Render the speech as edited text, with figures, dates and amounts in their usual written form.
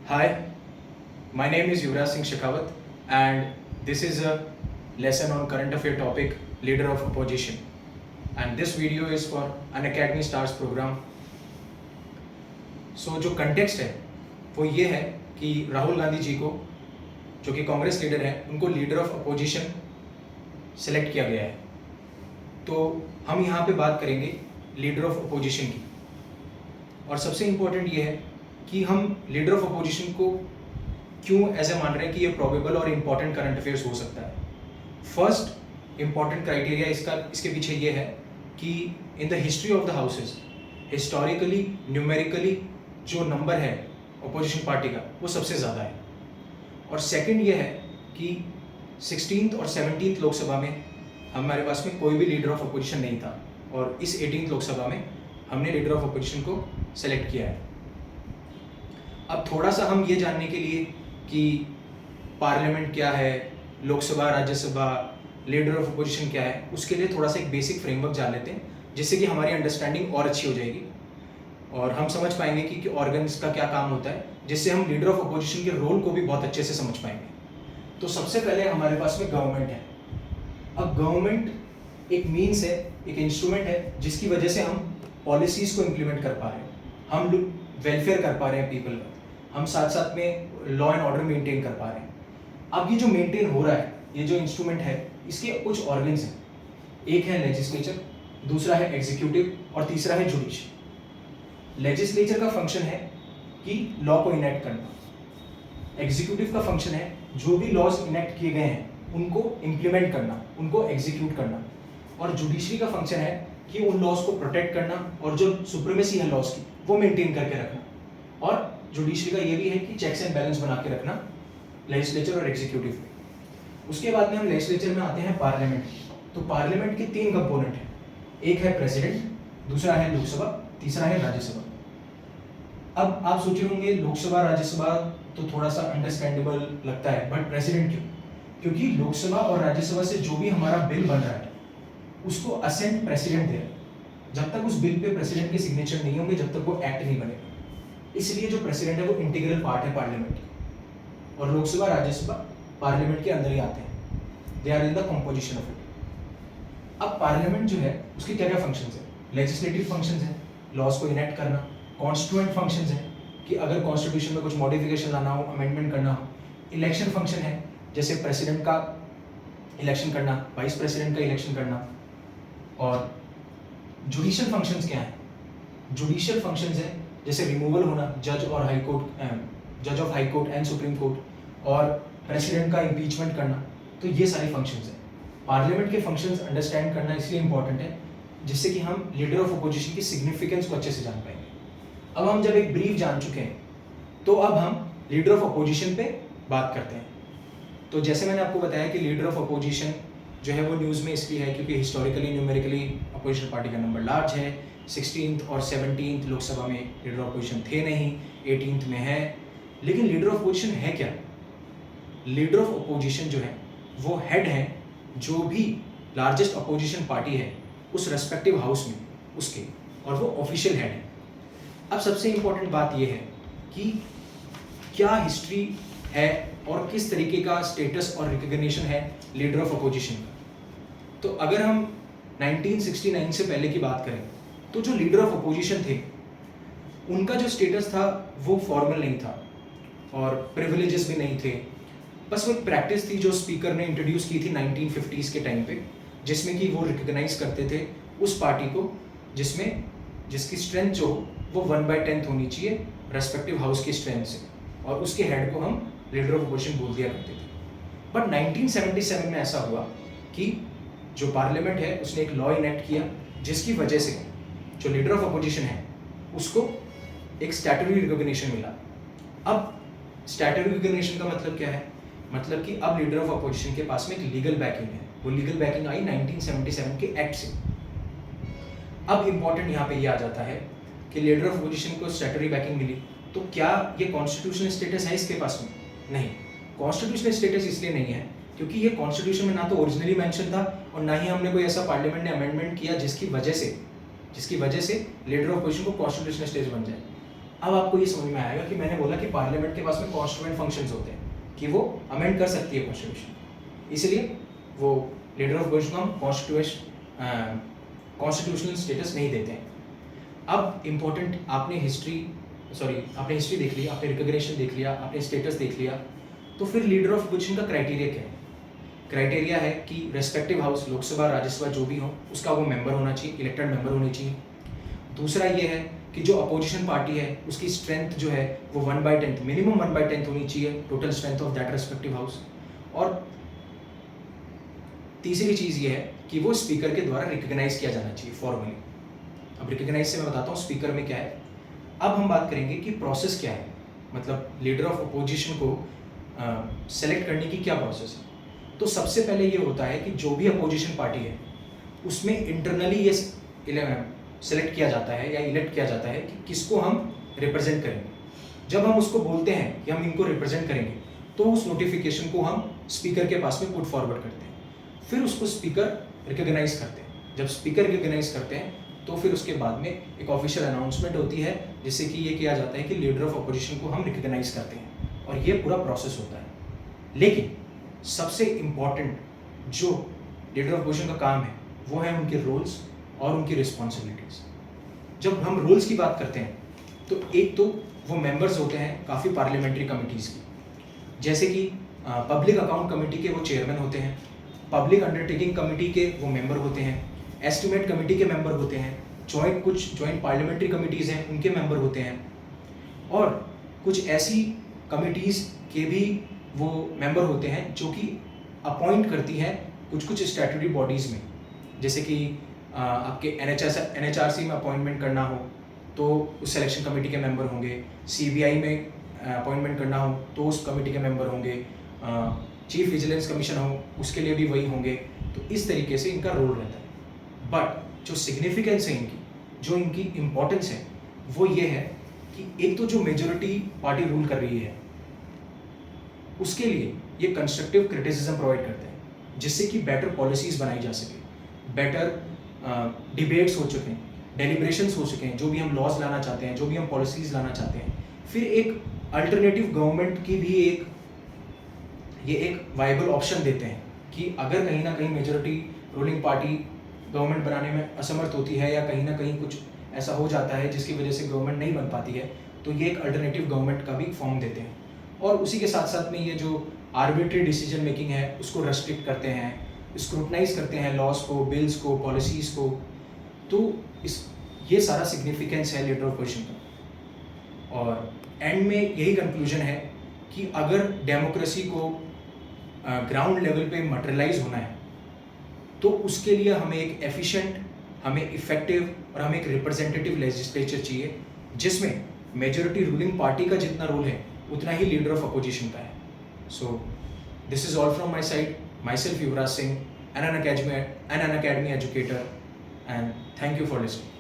Hi, my name is Yuvraj Singh Shekhawat, and this is a lesson on current affair topic Leader of Opposition. And this video is for Unacademy Stars program. So जो context है वो ये है कि राहुल गांधी जी को, जो कि Congress leader है, उनको लीडर ऑफ अपोजिशन सेलेक्ट किया गया है. तो हम यहाँ पे बात करेंगे लीडर ऑफ अपोजिशन की. और सबसे इम्पोर्टेंट ये है कि हम लीडर ऑफ अपोजिशन को क्यों ऐसे मान रहे हैं कि ये प्रोबेबल और इम्पॉर्टेंट करंट अफेयर्स हो सकता है. फर्स्ट इम्पॉर्टेंट क्राइटेरिया इसके पीछे ये है कि in the history of the houses historically numerically जो नंबर है अपोजिशन पार्टी का वो सबसे ज़्यादा है. और सेकंड ये है कि 16th और 17th लोकसभा में हमारे पास में कोई भी लीडर ऑफ अपोजिशन नहीं था, और इस 18th लोकसभा में हमने लीडर ऑफ अपोजिशन को सेलेक्ट किया है. अब थोड़ा सा हम ये जानने के लिए कि पार्लियामेंट क्या है, Lok Sabha, Rajya Sabha, leader of opposition क्या है, उसके लिए थोड़ा सा एक बेसिक फ्रेमवर्क जान लेते हैं, जिससे कि हमारी अंडरस्टैंडिंग और अच्छी हो जाएगी और हम समझ पाएंगे कि ऑर्गन्स का क्या काम होता है, जिससे हम लीडर ऑफ अपोजिशन के रोल को भी बहुत अच्छे से समझ पाएंगे. तो सबसे पहले हमारे पास में गवर्नमेंट है. अब गवर्नमेंट एक मीन्स है, एक इंस्ट्रूमेंट है, जिसकी वजह से हम पॉलिसीज को इम्प्लीमेंट कर पा रहे हैं, हम वेलफेयर कर पा रहे हैं पीपल का, हम साथ साथ में लॉ एंड ऑर्डर मेंटेन कर पा रहे हैं. अब ये जो मेंटेन हो रहा है, ये जो इंस्ट्रूमेंट है, इसके कुछ ऑर्गन्स हैं. एक है लेजिस्लेचर, दूसरा है एग्जीक्यूटिव और तीसरा है जुडिशरी. लेजिस्लेचर का फंक्शन है कि लॉ को इनेक्ट करना. एग्जीक्यूटिव का फंक्शन है जो भी लॉज इनेक्ट किए गए हैं उनको इम्प्लीमेंट करना, उनको एग्जीक्यूट करना. और जुडिशरी का फंक्शन है कि उन लॉज को प्रोटेक्ट करना और जो सुप्रीमेसी है लॉज की वो मेंटेन करके रखना. और जुडिशरी का ये भी है कि चेक्स एंड बैलेंस बना के रखना लेजिस्लेचर और एग्जीक्यूटिव में. उसके बाद में हम लेजिस्लेचर में आते हैं पार्लियामेंट. तो पार्लियामेंट के 3 कंपोनेंट हैं. एक है प्रेसिडेंट, दूसरा है लोकसभा, तीसरा है राज्यसभा. अब आप सोचे होंगे लोकसभा राज्यसभा तो थोड़ा सा अंडरस्टैंडेबल लगता है, बट प्रेसिडेंट क्यों? क्योंकि लोकसभा और राज्यसभा से जो भी हमारा बिल बन रहा है उसको असेंट प्रेसिडेंट दे रहा है. जब तक उस बिल पे प्रेसिडेंट के सिग्नेचर नहीं होंगे, जब तक वो एक्ट नहीं बनेगा. इसलिए जो प्रेसिडेंट है वो इंटीग्रल पार्ट है पार्लियामेंट की. और लोकसभा राज्यसभा पार्लियामेंट के अंदर ही आते हैं, they are in the composition of it. अब पार्लियामेंट जो है उसके क्या क्या फंक्शंस है? लेजिस्लेटिव फंक्शंस हैं, लॉज को इनेक्ट करना. कॉन्स्टिट्यूएंट फंक्शंस हैं कि अगर कॉन्स्टिट्यूशन में कुछ मॉडिफिकेशन लाना हो, अमेंडमेंट करना हो. इलेक्शन फंक्शन है, जैसे प्रेसिडेंट का इलेक्शन करना, वाइस प्रेसिडेंट का इलेक्शन करना. और जुडिशियल फंक्शंस क्या हैं? जुडिशियल फंक्शंस हैं जैसे रिमूवल होना जज और हाई कोर्ट, जज of high court and supreme court, और प्रेसिडेंट का इम्पीचमेंट करना. तो ये सारे फंक्शंस हैं. पार्लियामेंट के फंक्शंस अंडरस्टैंड करना इसलिए इंपॉर्टेंट है जिससे कि हम लीडर ऑफ अपोजिशन की सिग्निफिकेंस को अच्छे से जान पाएंगे. अब हम जब एक ब्रीफ जान चुके हैं तो अब हम लीडर ऑफ अपोजिशन पे बात करते हैं. तो जैसे मैंने आपको बताया कि लीडर ऑफ अपोजिशन जो है वो न्यूज़ में इसलिए है क्योंकि हिस्टोरिकली न्यूमेरिकली अपोजिशन पार्टी का नंबर लार्ज है. 16th और 17th लोकसभा में लीडर ऑफ अपोजिशन थे नहीं, 18th में है. लेकिन लीडर ऑफ अपोजिशन है क्या? लीडर ऑफ अपोजिशन जो है वो हेड है जो भी लार्जेस्ट अपोजिशन पार्टी है उस रेस्पेक्टिव हाउस में उसके, और वो ऑफिशियल हेड है. अब सबसे इम्पोर्टेंट बात यह है कि क्या हिस्ट्री है और किस तरीके का स्टेटस और रिकग्निशन है लीडर ऑफ अपोजिशन का. तो अगर हम 1969 से पहले की बात करें तो जो लीडर ऑफ अपोजिशन थे उनका जो स्टेटस था वो फॉर्मल नहीं था और प्रिविलेजेस भी नहीं थे. बस वो एक प्रैक्टिस थी जो स्पीकर ने इंट्रोड्यूस की थी 1950s के टाइम पे, जिसमें कि वो रिकग्नाइज करते थे उस पार्टी को जिसकी स्ट्रेंथ जो वो 1/10 होनी चाहिए रेस्पेक्टिव हाउस की स्ट्रेंथ से, और उसके हेड को हम लीडर ऑफ अपोजिशन बोल दिया करते थे. बट 1977 में ऐसा हुआ कि जो पार्लियामेंट है उसने एक लॉ इनेक्ट किया जिसकी वजह से जो लीडर ऑफ अपोजिशन है उसको एक स्टैट्यूटरी रिकॉग्निशन मिला. अब स्टैट्यूटरी रिकॉग्निशन का मतलब क्या है? मतलब कि अब लीडर ऑफ अपोजिशन के पास में एक लीगल बैकिंग है. वो लीगल बैकिंग आई 1977 के एक्ट से. अब इंपॉर्टेंट यहाँ पे ये आ जाता है कि लीडर ऑफ अपोजिशन को स्टैट्यूटरी बैकिंग मिली, तो क्या ये कॉन्स्टिट्यूशनल स्टेटस है इसके पास में? नहीं. कॉन्स्टिट्यूशनल स्टेटस इसलिए नहीं है क्योंकि ये कॉन्स्टिट्यूशन में ना तो ओरिजिनली मेंशन था और ना ही हमने कोई ऐसा पार्लियामेंट ने अमेंडमेंट किया जिसकी वजह से लीडर ऑफ अपोजिशन को कॉन्स्टिट्यूशनल स्टेटस बन जाए. अब आपको ये समझ में आएगा कि मैंने बोला कि पार्लियामेंट के पास में कॉन्स्टिट्यूएंट फंक्शंस होते हैं कि वो अमेंड कर सकती है कॉन्स्टिट्यूशन, इसलिए वो लीडर ऑफ अपोजिशन को हम कॉन्स्टिट्यूशनल स्टेटस नहीं देते हैं। अब इम्पोर्टेंट, आपने हिस्ट्री देख लिया, आपने रिकॉग्निशन देख लिया, आपने स्टेटस देख लिया, तो फिर लीडर ऑफ अपोजिशन का क्राइटेरिया क्या है? क्राइटेरिया है कि रेस्पेक्टिव हाउस, लोकसभा राज्यसभा जो भी हो, उसका वो मेंबर होना चाहिए, इलेक्टेड मेंबर होने चाहिए। दूसरा ये है कि जो अपोजिशन पार्टी है उसकी स्ट्रेंथ जो है वो 1/10 मिनिमम 1/10 होनी चाहिए total strength of that respective house. और तीसरी चीज़ ये है कि वो स्पीकर के द्वारा रिकॉग्नाइज किया जाना चाहिए फॉर्मली। अब रिकॉग्नाइज से मैं बताता हूँ स्पीकर में क्या है। अब हम बात करेंगे कि प्रोसेस क्या है, मतलब लीडर ऑफ अपोजिशन को सेलेक्ट करने की क्या प्रोसेस है। तो सबसे पहले ये होता है कि जो भी अपोजिशन पार्टी है उसमें इंटरनली ये सेलेक्ट किया जाता है या इलेक्ट किया जाता है कि किसको हम रिप्रेजेंट करेंगे। जब हम उसको बोलते हैं कि हम इनको रिप्रेजेंट करेंगे तो उस नोटिफिकेशन को हम स्पीकर के पास में पुट फॉरवर्ड करते हैं, फिर उसको स्पीकर रिकॉग्नाइज करते हैं। जब स्पीकर रिकॉग्नाइज करते हैं तो फिर उसके बाद में एक ऑफिशियल अनाउंसमेंट होती है जिससे कि ये किया जाता है कि लीडर ऑफ अपोजिशन को हम रिकॉग्नाइज करते हैं, और ये पूरा प्रोसेस होता है। लेकिन सबसे इम्पॉर्टेंट जो लीडर ऑफ अपोजिशन का काम है वो है उनके रोल्स और उनकी रिस्पॉन्सिबिलिटीज़। जब हम रोल्स की बात करते हैं तो एक तो वो मेंबर्स होते हैं काफ़ी पार्लियामेंट्री कमिटीज़ की, जैसे कि पब्लिक अकाउंट कमेटी के वो चेयरमैन होते हैं, पब्लिक अंडरटेकिंग कमेटी के वो मेंबर होते हैं, एस्टिमेट कमेटी के मेंबर होते हैं, कुछ जॉइंट पार्लियामेंट्री कमिटीज़ हैं उनके मेंबर होते हैं, और कुछ ऐसी कमिटीज़ के भी वो मेंबर होते हैं जो कि अपॉइंट करती हैं कुछ स्टैट्यूटरी बॉडीज़ में। जैसे कि आपके NHRC में अपॉइंटमेंट करना हो तो उस सिलेक्शन कमेटी के मेंबर होंगे, CBI में अपॉइंटमेंट करना हो तो उस कमेटी के मेंबर होंगे, चीफ विजिलेंस कमीशन हो उसके लिए भी वही होंगे। तो इस तरीके से इनका रोल रहता है। बट जो सिग्निफिकेंस है इनकी, जो इनकी इम्पोर्टेंस है वो ये है कि एक तो जो मेजॉरिटी पार्टी रूल कर रही है उसके लिए ये कंस्ट्रक्टिव क्रिटिसिज्म प्रोवाइड करते हैं जिससे कि बेटर पॉलिसीज़ बनाई जा सके, बेटर डिबेट्स हो चुके हैं, डेलिब्रेशंस हो चुके हैं, जो भी हम लॉज लाना चाहते हैं, जो भी हम पॉलिसीज़ लाना चाहते हैं। फिर एक अल्टरनेटिव गवर्नमेंट की भी एक वाइबल ऑप्शन देते हैं कि अगर कहीं ना कहीं मेजॉरिटी रूलिंग पार्टी गवर्नमेंट बनाने में असमर्थ होती है या कहीं ना कहीं कुछ ऐसा हो जाता है जिसकी वजह से गवर्नमेंट नहीं बन पाती है, तो ये एक अल्टरनेटिव गवर्नमेंट का भी फॉर्म देते हैं। और उसी के साथ साथ में ये जो आर्बिट्री डिसीजन मेकिंग है उसको रेस्ट्रिक्ट करते हैं, स्क्रूटनाइज करते हैं लॉज को, बिल्स को, पॉलिसीज़ को। तो ये सारा सिग्निफिकेंस है लीडर ऑफ अपोजिशन का। और एंड में यही कंक्लूजन है कि अगर डेमोक्रेसी को ग्राउंड लेवल पे मटेरियलाइज होना है तो उसके लिए हमें एक एफिशिएंट, हमें इफेक्टिव और हमें एक रिप्रेजेंटेटिव लेजिस्लेचर चाहिए जिसमें मेजॉरिटी रूलिंग पार्टी का जितना रोल है उतना ही लीडर ऑफ अपोजिशन का है। So this is all from my side, my self Yuvraj Singh, an academy educator, and thank you for listening.